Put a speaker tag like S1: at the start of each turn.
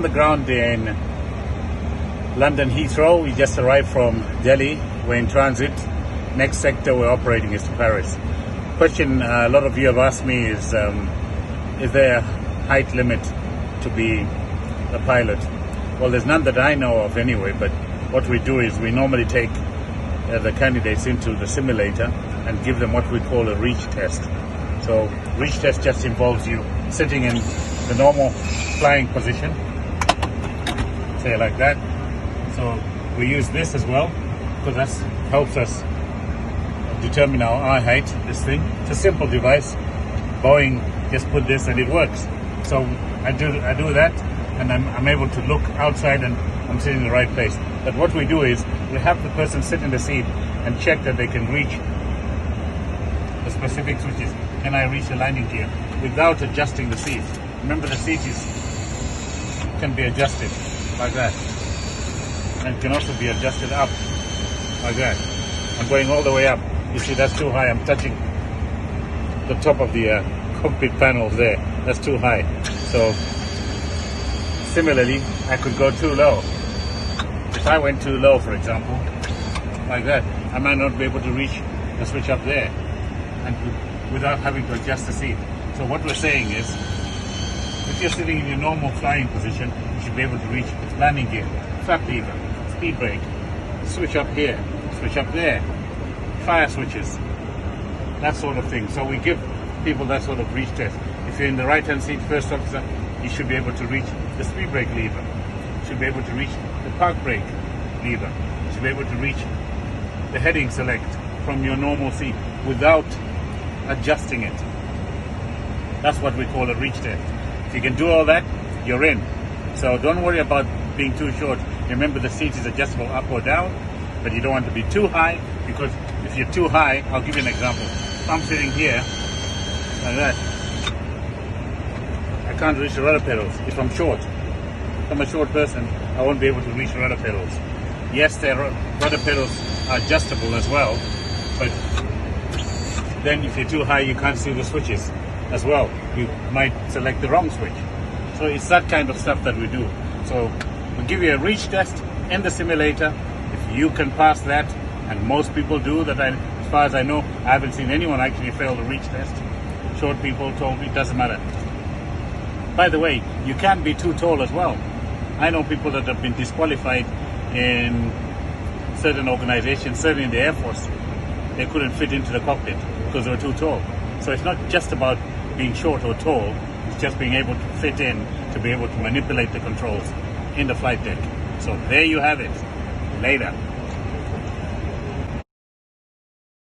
S1: On the ground in London Heathrow. We just arrived from Delhi. We're in transit. Next sector we're operating is to Paris. Question a lot of you have asked me is there a height limit to be a pilot? Well, there's none that I know of anyway, but what we do is we normally take the candidates into the simulator and give them what we call a reach test. So reach test just involves you sitting in the normal flying position, say like that. So we use this as well because that helps us determine our eye height. This thing, it's a simple device. Boeing just put this and it works. So I do that, and I'm able to look outside and I'm sitting in the right place. But what we do is we have the person sit in the seat and check that they can reach the specific switches. Can I reach the landing gear without adjusting the seat? Remember, the seat can be adjusted like that, and it can also be adjusted up like that. I'm going all the way up. You see, that's too high. I'm touching the top of the cockpit panel there. That's too high. So similarly, I could go too low. If I went too low, for example, like that, I might not be able to reach the switch up there, and without having to adjust the seat. So what we're saying is, if you're sitting in your normal flying position, you should be able to reach landing gear, flap lever, speed brake, switch up here, switch up there, fire switches, that sort of thing. So we give people that sort of reach test. If you're in the right-hand seat, first officer, you should be able to reach the speed brake lever. You should be able to reach the park brake lever. You should be able to reach the heading select from your normal seat without adjusting it. That's what we call a reach test. If you can do all that, you're in. So don't worry about being too short. Remember, the seat is adjustable up or down, but you don't want to be too high, because if you're too high, I'll give you an example. If I'm sitting here like that, I can't reach the rudder pedals if I'm short. If I'm a short person, I won't be able to reach the rudder pedals. Yes, the rudder pedals are adjustable as well, but then if you're too high, you can't see the switches as well. You might select the wrong switch. So it's that kind of stuff that we do. So we'll give you a reach test in the simulator. If you can pass that, and most people do that, as far as I know, I haven't seen anyone actually fail the reach test. Short people, tall, it doesn't matter. By the way, you can be too tall as well. I know people that have been disqualified in certain organizations, certainly in the Air Force. They couldn't fit into the cockpit because they were too tall. So it's not just about being short or tall, it's just being able to fit in, to be able to manipulate the controls in the flight deck. So there you have it. Later.